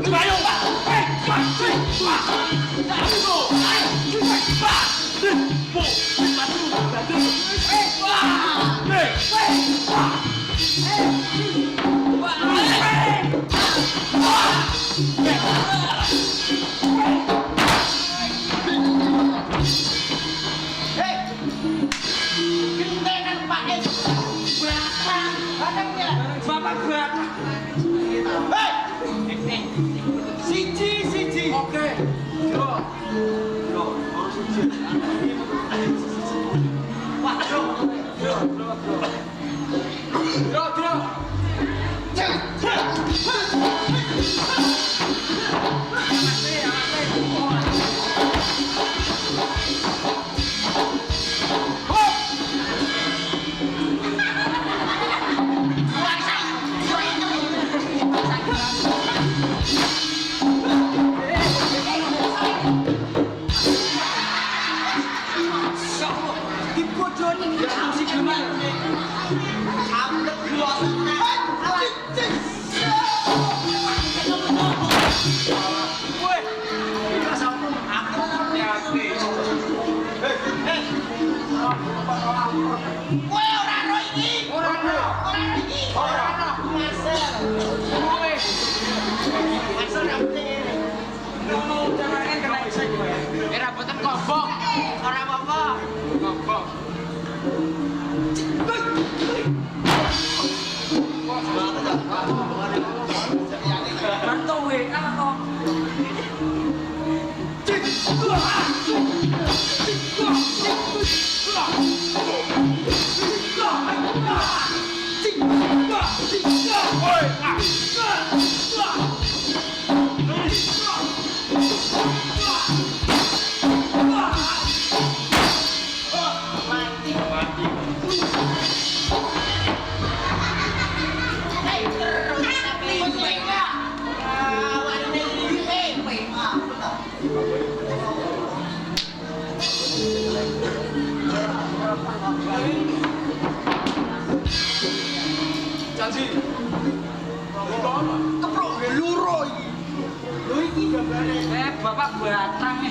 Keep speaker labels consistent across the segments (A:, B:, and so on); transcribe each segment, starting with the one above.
A: Coba Bapak berat. Hei, siji. Oke. Dro, harus siji. Wah, dro. Rambutan kobok, orang apa? Kobok. Bantu WA kok. Janji. Keprok luro iki. Lho iki gambare. Bapak batang e.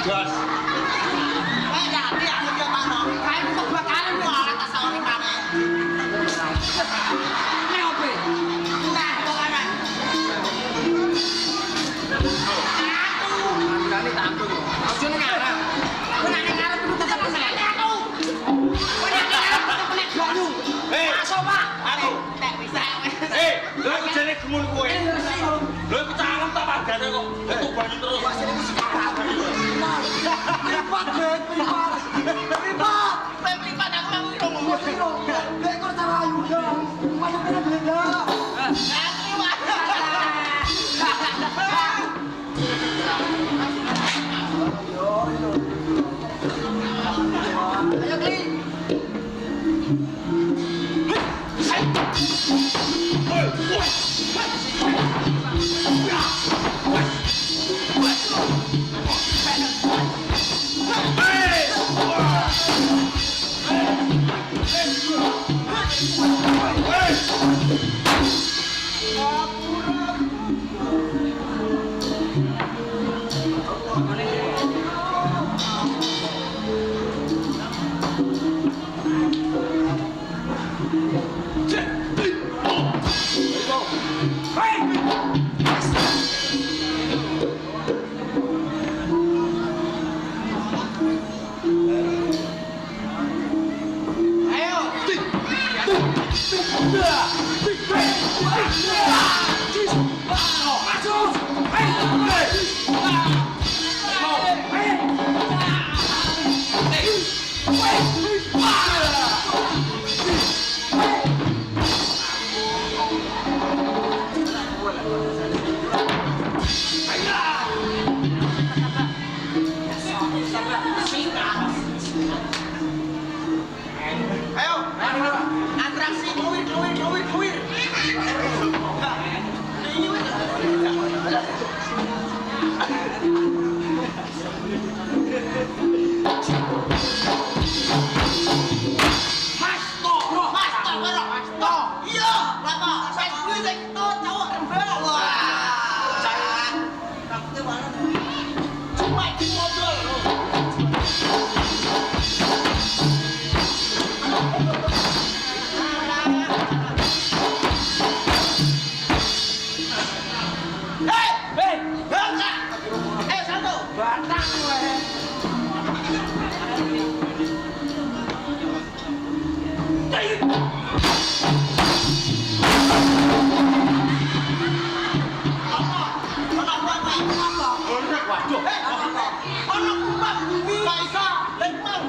A: Gas.
B: Jadi aku yo mano. Kae kok bakal malah tak sauri maneh.
C: Nek opo?
B: Nah, kok ana.
C: Andane tampung. Aja ning arep. Kowe nek ning arep kudu tetep selek aku. Kowe nek ning arep tetep nek banyu. Masuk, Pak.
A: Aku.
B: Nek wis
A: Lha aku jane gemun kowe. Lha aku cangkem tak padane kok. Itu banyu terus.
B: Wah, sini mesti parah. Pripat, Ben, pripat. Pripat. Ben pripat aku mau ngomong. Lek kok cara ayu ya. Masuk kena beda. Ayo, Kli. Atraksi kluwir. Mas to. Iya, Bapak. Wes kuwi sing to cowok rembel. Wah. Rakte mana? Cuma iki ngobrol.
C: Batang kowe.
A: Waduh.
B: Ono kumbang bumi. Gak iso. Lemang.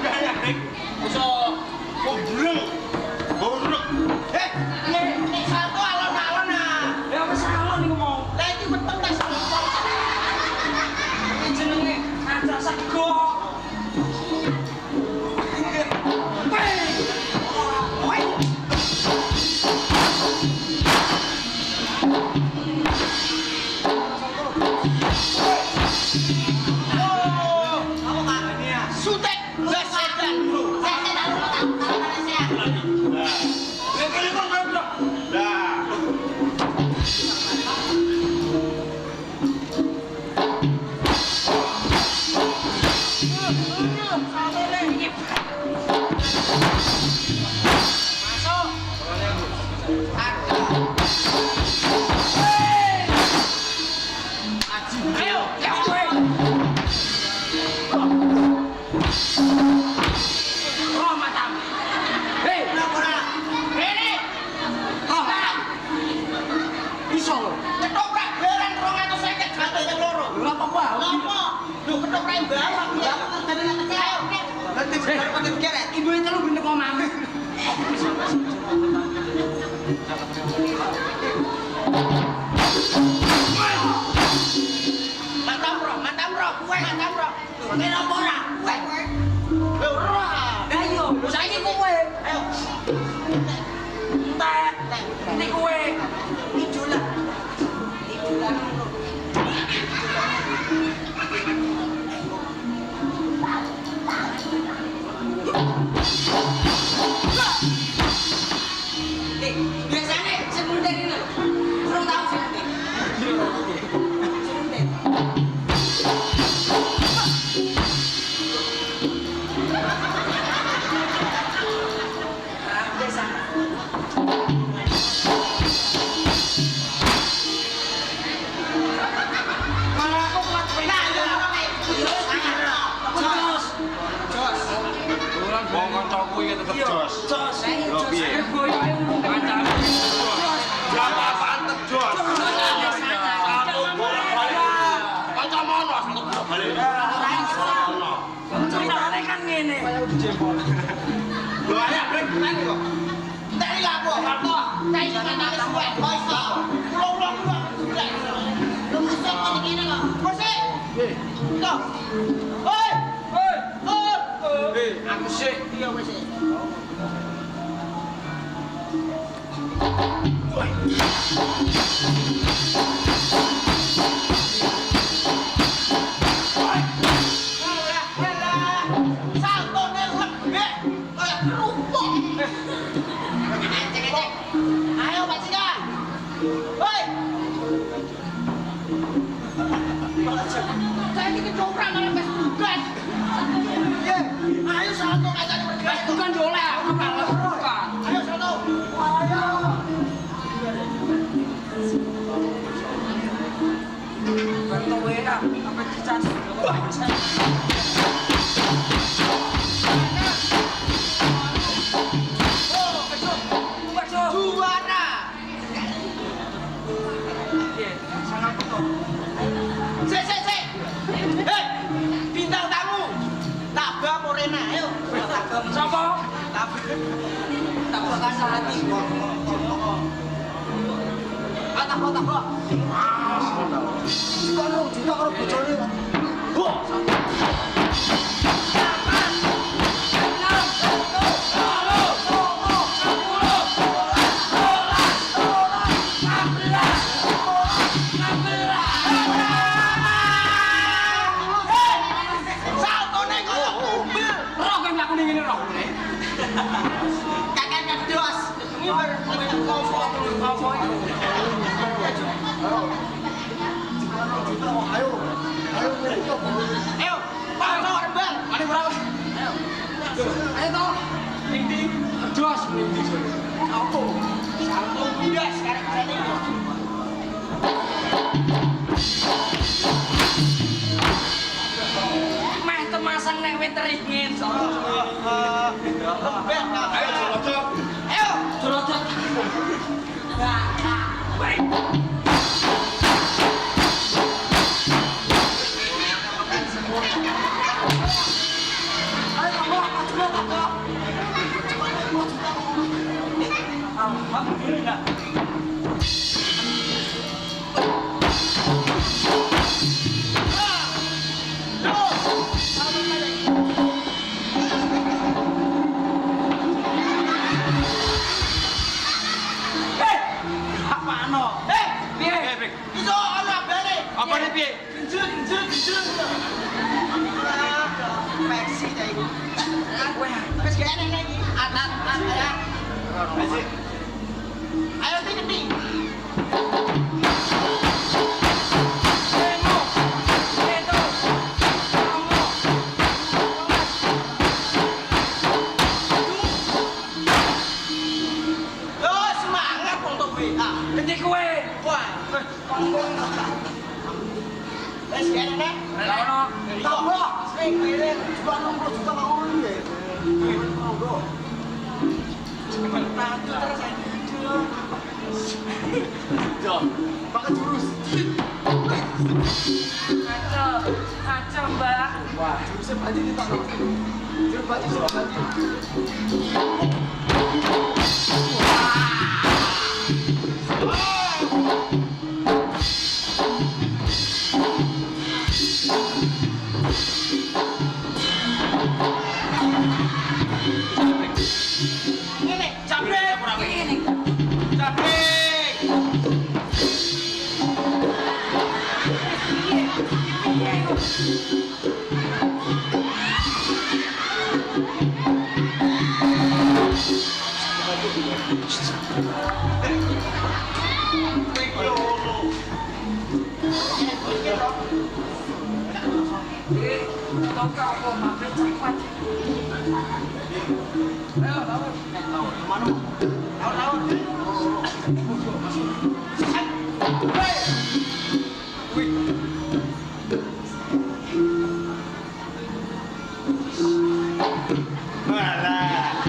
A: Ya Dik. Iso gombreng. Gombreng.
B: Nek satu alon-alon ah.
C: Ya wis alon iku mau.
B: Lah iki weteng tas.
C: Iki jenenge aja sego.
B: Sutek. Wes sedan. Sedan dulu.
A: Lah kene kok ngobrol. Lah.
C: Ayo, ya kowe. Oh, matam. Hei,
B: Rene.
C: oh. Iso.
B: Ketoprak beran 250 jatuh yang loro.
C: Lha apa wae?
B: Apa? Lho ketoprak bawang ya. Tadi nak kecil. Nanti baru pakai keret.
C: Ibu itu lu bener kok mang.
B: Matam bro, kue matam bro. Kena apa ora? Kue. Lho ora.
C: Lah iya, saiki kowe.
B: Ayo.
C: Entek. Ini kowe.
B: Idola. Idola. Biasanya semundet ini loh. Kurang tahu semundet. Semundet.
A: tetep jos.
C: Jos.
A: Yo piye? Kancane apaan tetep jos. Satu bolak-balik. Kanca mono satu bolak-balik.
C: Ceritane kan ngene.
A: Lho ayo brek tenan kok.
B: Tak ini aku, apa? Tak ini kan ada suwe, boyso. Pulang. Lu musik ini gini kok. Musik. Tuh. Oi.
C: Aku sih.
B: Iya wes. Ayo Pak Cika. Woi. Saya ini kecoprak malah pas tugas. Ayo satu kaca bergerak.
C: Bukan doleh, bukan.
B: Ayo satu. Ayo.
C: Bantu wena, apa cicas.
B: Juara.
C: Sangat betul.
B: Sik. Hei, bintang tamu. Taba Morena, ayo.
C: Sopo?
B: Taba.
C: Tak bakal hati.
B: Kotak. Kono juta karo bojone. Saltone koyo mobil.
C: Roh kan aku ning ngene roh.
B: Kakek kedos. Ngiber kompo. Ayo, Pak Orban.
C: Mari berapa? Ayo toh. Ding. Jos.
B: Aku. Satu budak sekarang ini.
C: Meh temasang nek wit ringin.
A: Ayo Jolodok.
B: Ayo.
C: Jolodok. Baik.
B: Alhamdulillah.
A: Apa nih piye?
B: Genjel. Persi dah iku. Wis gak enak lagi. Atat ya. Ayo tinggi. Semangat untuk WA.
C: Gede kowe.
B: Wah. Wes gak enak.
C: Lah ono.
B: Tambah. Sing kene juga 60 juta mau ya. Monggo. Tatu terus aja. Yo, pakai jurus.
C: Kacau, Mbak.
B: Wah, jurusnya banjir kita no. Jurus banjir. Ini,
C: Capek. Ini. Tahu apa mampir cepat.
B: ayo, lawan. Kemana? Lawan. Hei! Wih.
A: Malah.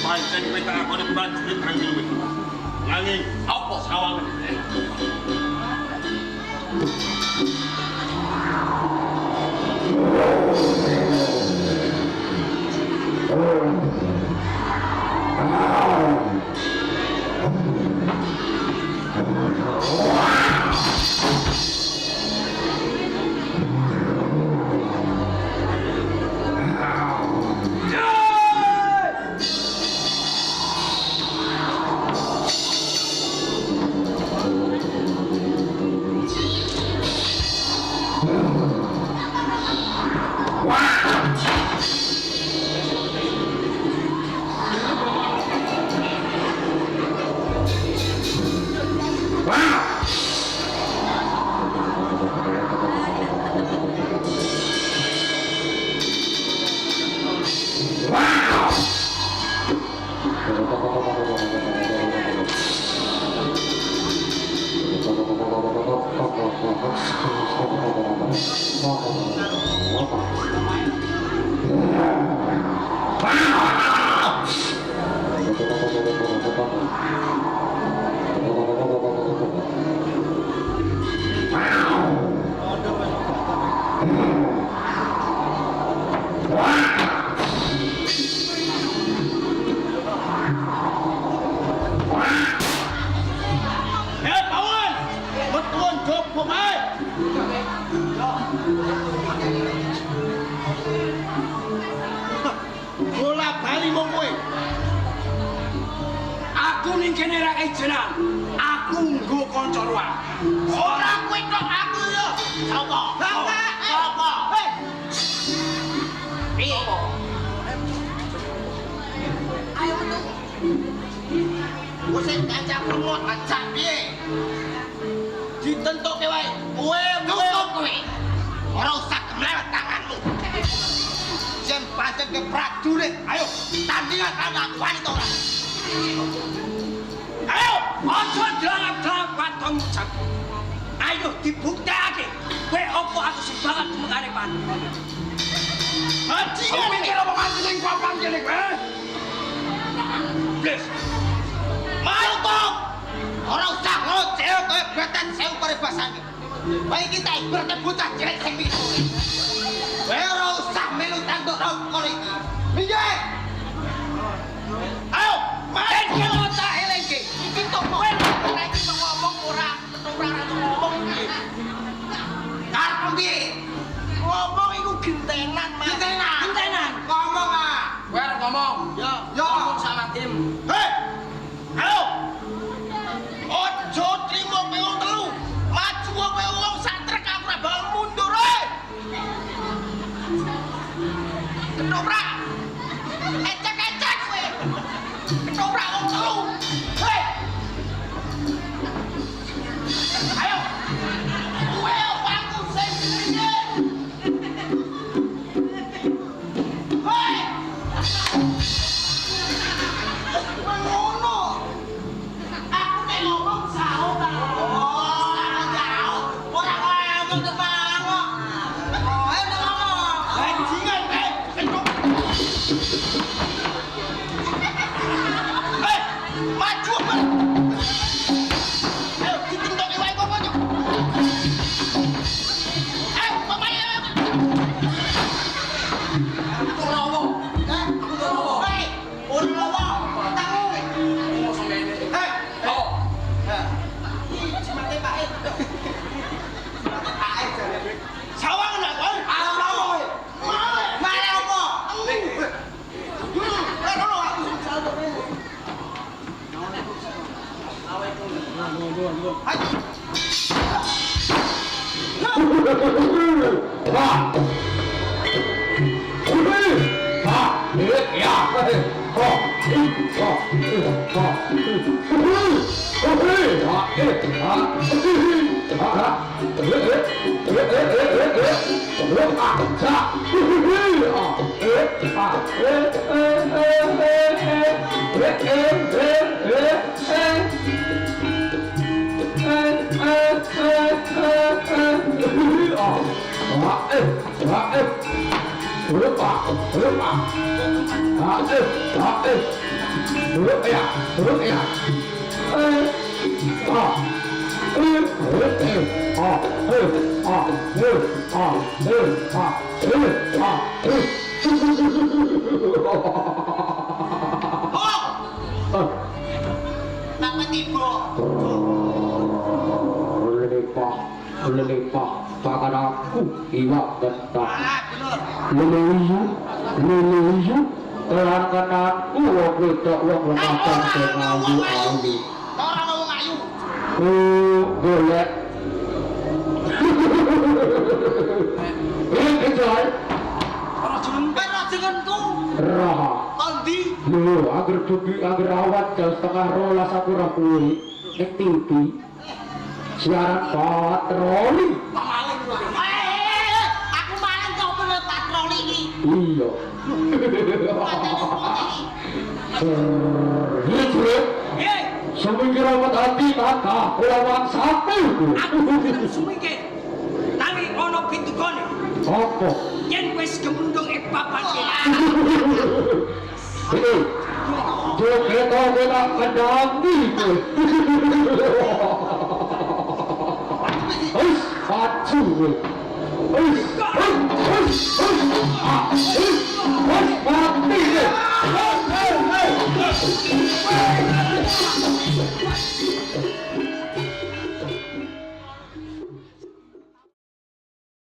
A: Pancen kowe tak akoni prajurit kang luwih. Nanging apa sawangan? Bola bali mong kowe.
C: Aku ning kene ra jenang. Aku nggo kanca ruang.
B: Ora kowe tok aku yo. Sapa? Sapa? Hei. Piye? Ayo metu. Wis kancak lumut kancak piye? Ditentuke wae. Kowe. Ora usah kemlewet tanganmu. Jen pancen ke prajurit. Ayo, tandingan karo aku wanita ora.
C: Ayo, aja drang-drang watong ucap. Ayo dibuktekake. Kowe opo aku sing banget mengarepan.
B: Bajingan
C: mikir apa mati ning papan kene kowe?
A: Bles.
B: Mau toh? Ora usah ngoceh kowe betan sewu peribasane. Baik kita ibaratnya bocah cilik sing pitu. Kowe ora usah melu tanduk rokok iki. Minggir. Ayo, main ki otak elengke. Iki tok kowe ora iki ngomong ora ngomong piye. Karep piye? Ngomong iku gentenan, Mas. Gentenan. Ngomong ah.
C: Kowe arep ngomong.
B: Yo.
C: Ngomong sama tim.
B: Hei! Ayo! Ojo trimo kowe wong telu. Maju kowe wong santrek aku ora bakal mundur, hei! Ketoprak! Ecek-ecek kowe. Ketoprak wong telu. Hei! Ayo! Kowe aku sing pinggir. Hei! Ngono. Aku nek ngomong saho ta. Oh, jauh. Ora ngomong teman kok. Oh, ayo ngomong. Bajingan kowe. Hei, maju. Ayo ditintoki wae kok maju. Ayo, pemain.
C: Ora ngomong. Aku ora ngomong.
B: Hei, ora ngomong. Tahu.
C: Ngomong sama ini.
B: Hei,
C: Oh.
B: Cimate Pak E. Cimate Pak E jare. Sawang nak kon? Ngomong. Mare opo? Ono aku sing saldo rene.
D: Hãy subscribe cho kênh Ghiền Mì Gõ để không bỏ lỡ những video hấp dẫn. Lelepah pakanaku iwak getah
B: Ah, bener.
D: leleyu kananku waktu tak uang lemakan sengayu ayu
B: Orang ngomong ayu.
D: golek kejar
B: Pero jenengku
D: raha
B: Kondi.
D: lu agar cuci agar awat jam setengah rolas aku rakui nek TV siaran patroli
B: Pamaling gua. Aku maling kok bener patroli iki.
D: iya itu
B: Hei,
D: seminggu rawat hati maka lawan satu
B: aku bukan sumike. Tapi ono pintu kone.
D: apa
B: Yen wis gemundung papan
D: ini joget kena kendali Pacu mati